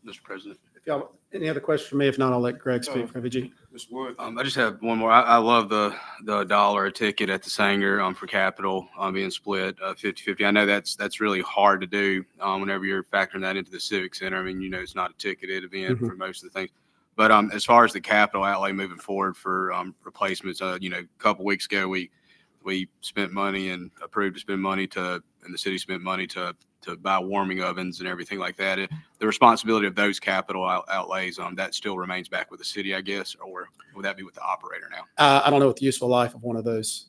Mr. President. If y'all, any other questions for me? If not, I'll let Greg speak for OVG. Ms. Wood. I just have one more. I love the $1 a ticket at the Sanger for Capitol being split 50-50. I know that's really hard to do whenever you're factoring that into the Civic Center. I mean, it's not a ticketed event for most of the things. But as far as the capital outlay moving forward for replacements, a couple weeks ago we spent money and approved to spend money and the city spent money to buy warming ovens and everything like that. The responsibility of those capital outlays, that still remains back with the city, I guess, or would that be with the operator now? I don't know what the useful life of one of those.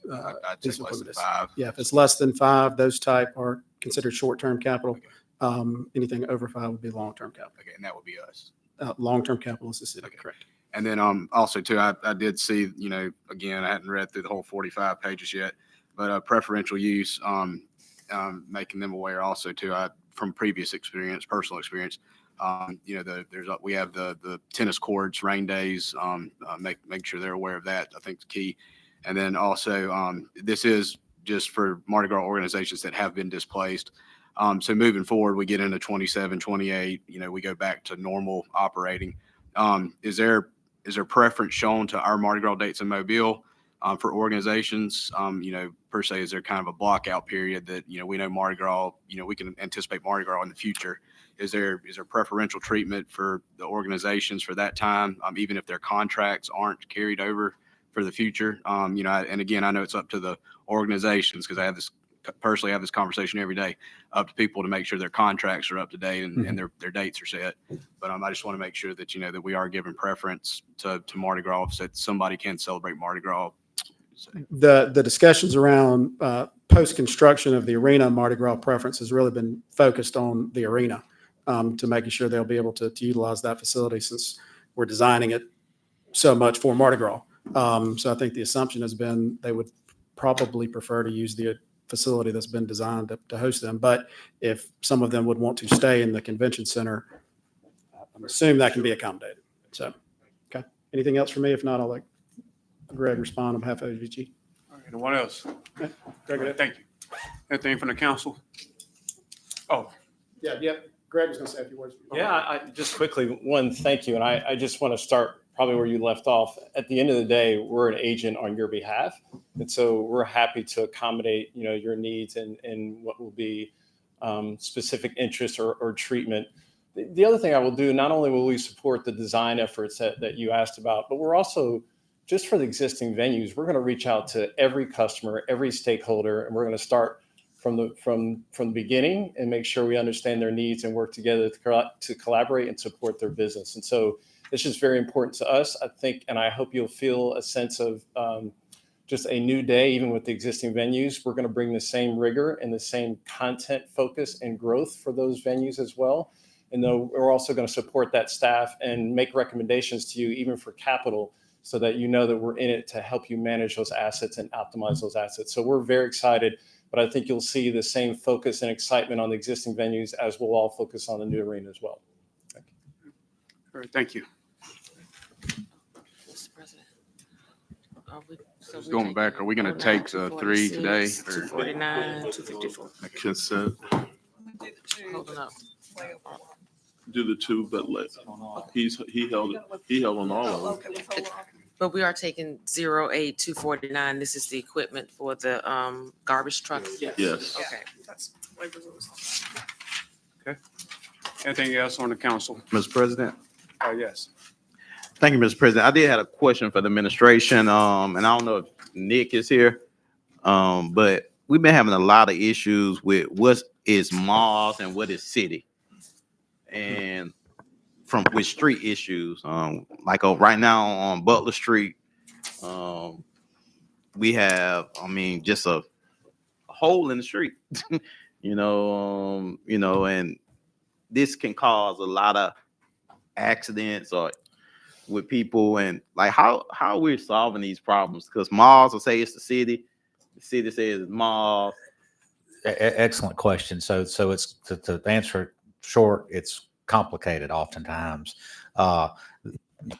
I'd say less than 5. Yeah, if it's less than 5, those type are considered short-term capital. Anything over 5 would be long-term capital. Okay, and that would be us. Long-term capital is the city, correct. And then also too, I did see, again, I hadn't read through the whole 45 pages yet, but preferential use, making them aware also too, from previous experience, personal experience, we have the tennis courts, rain days, make sure they're aware of that. I think the key. And then also, this is just for Mardi Gras organizations that have been displaced. So moving forward, we get into 27, 28, we go back to normal operating. Is there preference shown to our Mardi Gras dates in Mobile for organizations? Per se, is there kind of a blockout period that, we know Mardi Gras, we can anticipate Mardi Gras in the future. Is there preferential treatment for the organizations for that time, even if their contracts aren't carried over for the future. And again, I know it's up to the organizations because I personally have this conversation every day, up to people to make sure their contracts are up to date and their dates are set. But I just want to make sure that, that we are giving preference to Mardi Gras, so that somebody can celebrate Mardi Gras. So, The discussions around post-construction of the arena Mardi Gras preference has really been focused on the arena to making sure they'll be able to utilize that facility since we're designing it so much for Mardi Gras. So I think the assumption has been they would probably prefer to use the facility that's been designed to host them. But if some of them would want to stay in the convention center, I'm assuming that can be accommodated. So, okay. Anything else for me? If not, I'll let Greg respond on behalf of AVG. All right, anyone else? Okay. All right, thank you. Anything from the council? Oh, Yeah. Greg was going to say a few words. Yeah, I just quickly, one, thank you. And I just want to start probably where you left off. At the end of the day, we're an agent on your behalf. And so we're happy to accommodate, your needs and what will be specific interests or treatment. The other thing I will do, not only will we support the design efforts that you asked about, but we're also, just for the existing venues, we're going to reach out to every customer, every stakeholder, and we're going to start from the beginning and make sure we understand their needs and work together to collaborate and support their business. And so it's just very important to us, I think, and I hope you'll feel a sense of just a new day, even with the existing venues. We're going to bring the same rigor and the same content focus and growth for those venues as well. And though we're also going to support that staff and make recommendations to you, even for capital, so that you know that we're in it to help you manage those assets and optimize those assets. So we're very excited, but I think you'll see the same focus and excitement on the existing venues as we'll all focus on the new arena as well. all right, thank you. Mr. President. Are we just going back, are we going to take the 3 today? 249, 254. Consent, Holding up. do the 2, but he held on all of them. But we are taking 08249. This is the equipment for the garbage truck. Yes. Okay. Okay. Anything else on the council? Mr. President. Yes. Thank you, Mr. President. I did have a question for the administration, and I don't know if Nick is here, but we've been having a lot of issues with what is malls and what is city, and with street issues. Like right now on Butler Street, we have, just a hole in the street, and this can cause a lot of accidents or with people, and like how we're solving these problems, because malls will say it's the city says it's malls. Excellent question. So it's to answer it short, it's complicated oftentimes. You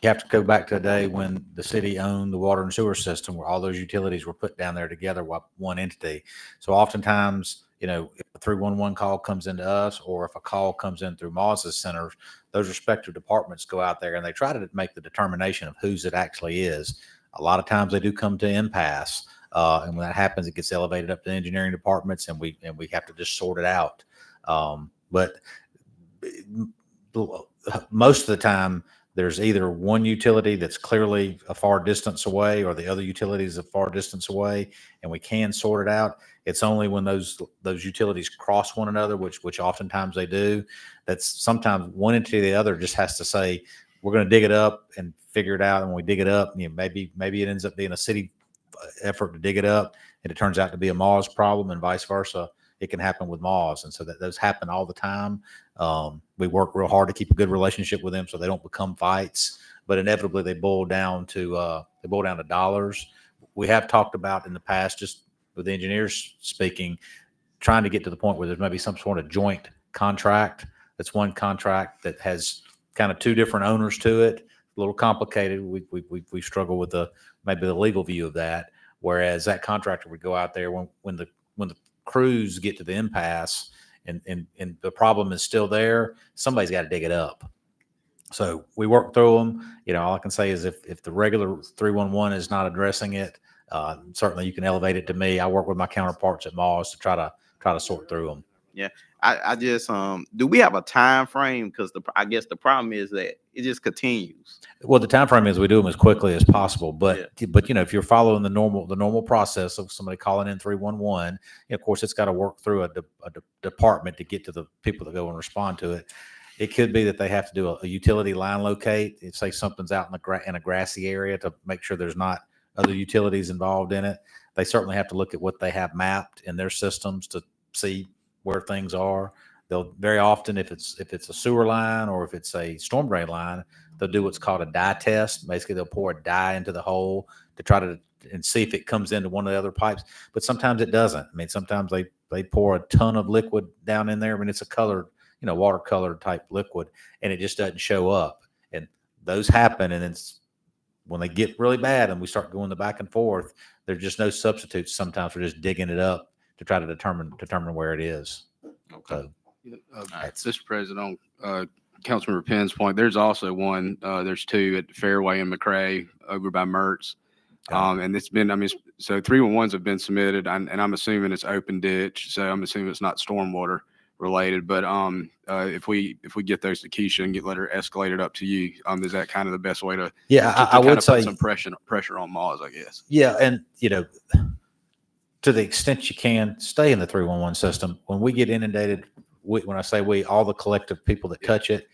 have to go back to the day when the city owned the water and sewer system, where all those utilities were put down there together with one entity. So oftentimes, if a 311 call comes into us, or if a call comes in through Maws's centers, those respective departments go out there and they try to make the determination of whose it actually is. A lot of times they do come to impasse. And when that happens, it gets elevated up to the engineering departments, and we have to just sort it out. But most of the time, there's either one utility that's clearly a far distance away, or the other utility is a far distance away, and we can sort it out. It's only when those utilities cross one another, which oftentimes they do, that's sometimes one entity or the other just has to say, we're going to dig it up and figure it out. And when we dig it up, maybe it ends up being a city effort to dig it up, and it turns out to be a Mawes problem, and vice versa. It can happen with Mawes, and so that those happen all the time. We work real hard to keep a good relationship with them so they don't become fights, but inevitably they boil down to dollars. We have talked about in the past, just with the engineers speaking, trying to get to the point where there's maybe some sort of joint contract. That's one contract that has kind of two different owners to it. A little complicated. We struggle with maybe the legal view of that. Whereas that contractor would go out there when the crews get to the impasse and the problem is still there, somebody's got to dig it up. So we work through them. All I can say is if the regular 311 is not addressing it, certainly you can elevate it to me. I work with my counterparts at Mawes to try to sort through them. I just do we have a time frame? Because I guess the problem is that it just continues. Well, the time frame is we do them as quickly as possible, but you know, if you're following the normal process of somebody calling in 311, of course it's got to work through a department to get to the people that go and respond to it. It could be that they have to do a utility line locate. If say something's out in a grassy area to make sure there's not other utilities involved in it. They certainly have to look at what they have mapped in their systems to see where things are. They'll very often, if it's a sewer line or if it's a storm drain line, they'll do what's called a dye test. Basically, they'll pour a dye into the hole to try to and see if it comes into one of the other pipes. But sometimes it doesn't. I mean, sometimes they pour a ton of liquid down in there. I mean, it's a colored, watercolor type liquid, and it just doesn't show up. And those happen, and it's when they get really bad and we start going the back and forth, there's just no substitutes. Sometimes we're just digging it up to try to determine where it is. Okay. Mr. President, on Councilmember Penn's point, there's also one, there's two at Fairway and McRae over by Mertz. And it's been, so 311s have been submitted, and I'm assuming it's open ditch, so I'm assuming it's not stormwater related. But if we get those to Keisha and let her escalate it up to you, is that kind of the best way to? I would kind of say put some pressure on Moz, I guess. Yeah, and to the extent you can, stay in the 311 system. When we get inundated, when I say we, all the collective people that touch it,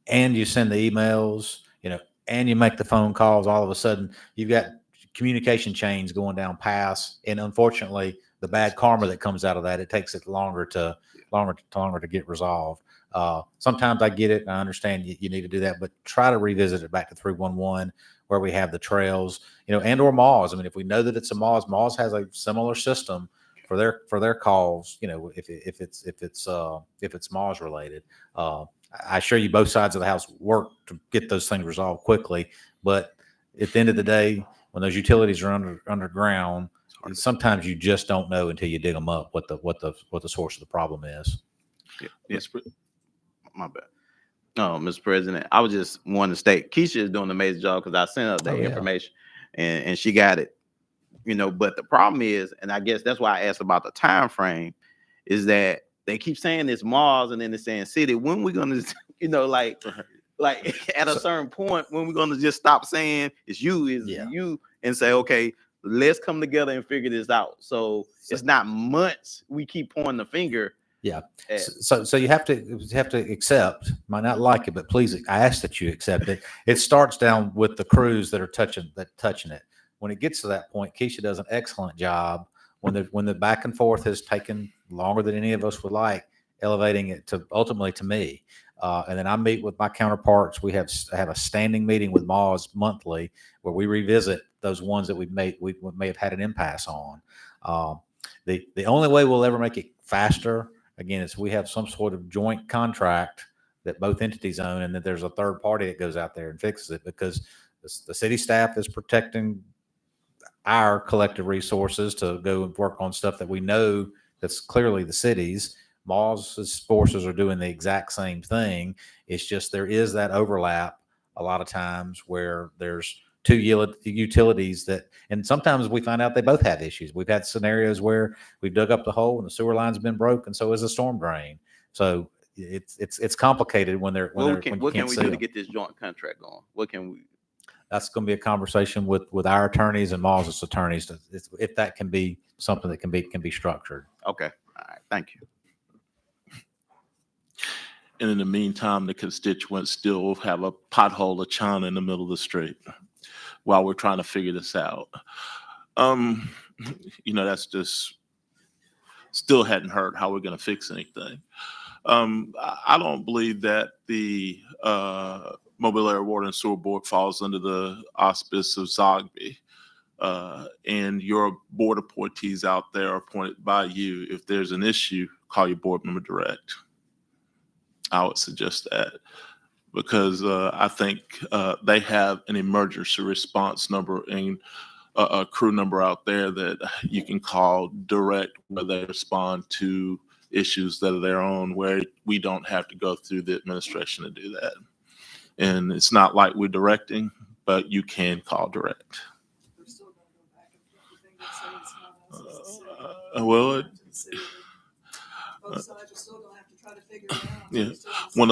and you send the emails, and you make the phone calls, all of a sudden you've got communication chains going down paths, and unfortunately, the bad karma that comes out of that, it takes it longer to get resolved. Sometimes I get it, and I understand you need to do that, but try to revisit it back to 311 where we have the trails, and or Moz. If we know that it's a Moz has a similar system for their calls. If it's Moz related. I assure you, both sides of the house work to get those things resolved quickly. But at the end of the day, when those utilities are underground, sometimes you just don't know until you dig them up what the source of the problem is. Yes, my bad. No, Mr. President, I was just wanting to state Keisha is doing an amazing job because I sent her the information and she got it. But the problem is, and I guess that's why I asked about the time frame, is that they keep saying it's Mars and then they're saying city. When we gonna, like at a certain point, when we gonna just stop saying it's you and say, okay, let's come together and figure this out. So it's not months we keep pointing the finger. Yeah. So you have to accept. Might not like it, but please, I ask that you accept it. It starts down with the crews that are touching it. When it gets to that point, Keisha does an excellent job. When the back and forth has taken longer than any of us would like, elevating it to ultimately to me, and then I meet with my counterparts. We have a standing meeting with Moz monthly where we revisit those ones that we may have had an impasse on. The only way we'll ever make it faster, again, is we have some sort of joint contract that both entities own, and that there's a third party that goes out there and fixes it, because the city staff is protecting our collective resources to go and work on stuff that we know that's clearly the city's. Moz's forces are doing the exact same thing. It's just there is that overlap a lot of times where there's two utilities that, and sometimes we find out they both have issues. We've had scenarios where we've dug up the hole and the sewer line's been broke, and so is the storm drain. So it's complicated when they're what can we do to get this joint contract going? What can we? That's going to be a conversation with our attorneys and Moz's attorneys if that can be something that can be structured. Okay. All right. Thank you. And in the meantime, the constituents still have a pothole of China in the middle of the street while we're trying to figure this out. That's just still hadn't heard how we're going to fix anything. I don't believe that the Mobile Area Water and Sewer Board falls under the auspice of Zogby. And your board appointees out there are appointed by you. If there's an issue, call your board member direct. I would suggest that, because I think they have an emergency response number and a crew number out there that you can call direct, where they respond to issues that are their own, where we don't have to go through the administration to do that. And it's not like we're directing, but you can call direct. Both sides are still gonna have to try to figure it out. Yeah. When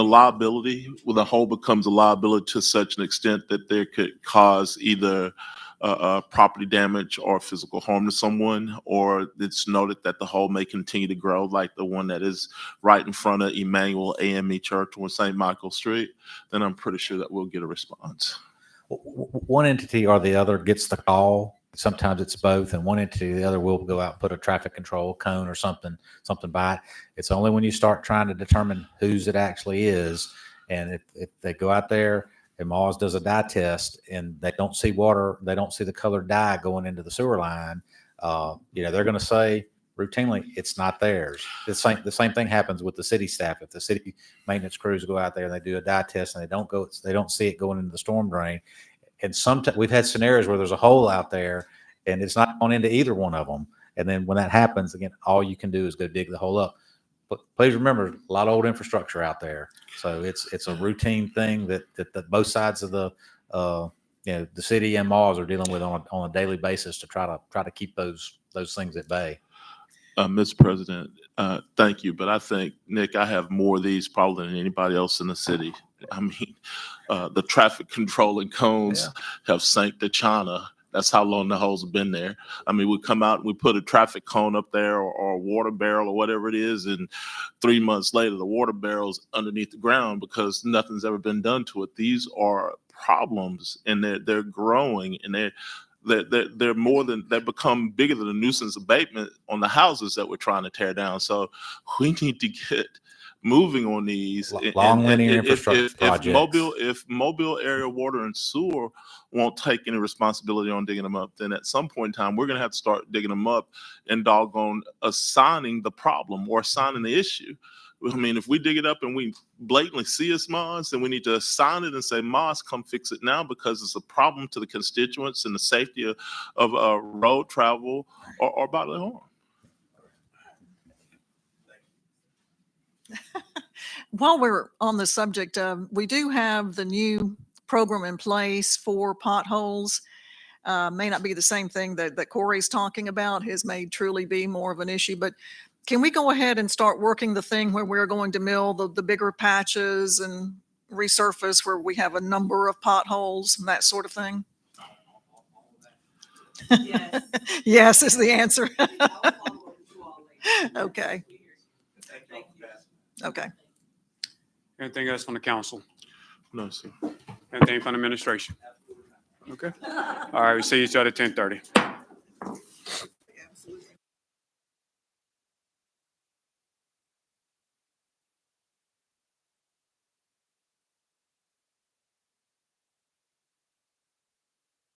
the whole becomes a liability to such an extent that there could cause either property damage or physical harm to someone, or it's noted that the hole may continue to grow, like the one that is right in front of Emmanuel AME Church on St. Michael Street, then I'm pretty sure that we'll get a response. One entity or the other gets the call. Sometimes it's both, and one entity or the other will go out and put a traffic control cone or something by it. It's only when you start trying to determine whose it actually is, and if they go out there and Mars does a dye test and they don't see water, they don't see the colored dye going into the sewer line, they're going to say routinely it's not theirs. The same thing happens with the city staff. If the city maintenance crews go out there and they do a dye test and they don't see it going into the storm drain. And sometimes we've had scenarios where there's a hole out there and it's not gone into either one of them. And then when that happens, again, all you can do is go dig the hole up. But please remember, a lot of old infrastructure out there. So it's a routine thing that both sides of the city and malls are dealing with on a daily basis to try to keep those things at bay. Mr. President, thank you. But I think, Nick, I have more of these probably than anybody else in the city. I mean, the traffic controlling cones have sank to China. That's how long the holes have been there. I mean, we come out and we put a traffic cone up there or a water barrel or whatever it is, and 3 months later, the water barrel's underneath the ground because nothing's ever been done to it. These are problems, and they're growing, and they're become bigger than a nuisance abatement on the houses that we're trying to tear down. So we need to get moving on these. Long linear infrastructure projects. If Mobile area water and sewer won't take any responsibility on digging them up, then at some point in time, we're going to have to start digging them up and doggone assigning the problem or assigning the issue. I mean, if we dig it up and we blatantly see it's Moss, then we need to assign it and say, Moss, come fix it now because it's a problem to the constituents and the safety of road travel or bodily harm. While we're on the subject, we do have the new program in place for potholes. May not be the same thing that Corey's talking about. His may truly be more of an issue, but can we go ahead and start working the thing where we're going to mill the bigger patches and resurface where we have a number of potholes and that sort of thing? Yes. Yes is the answer. Okay. Okay. Anything else from the council? No, sir. Anything from the administration? Okay. All right, we see each other at 10:30.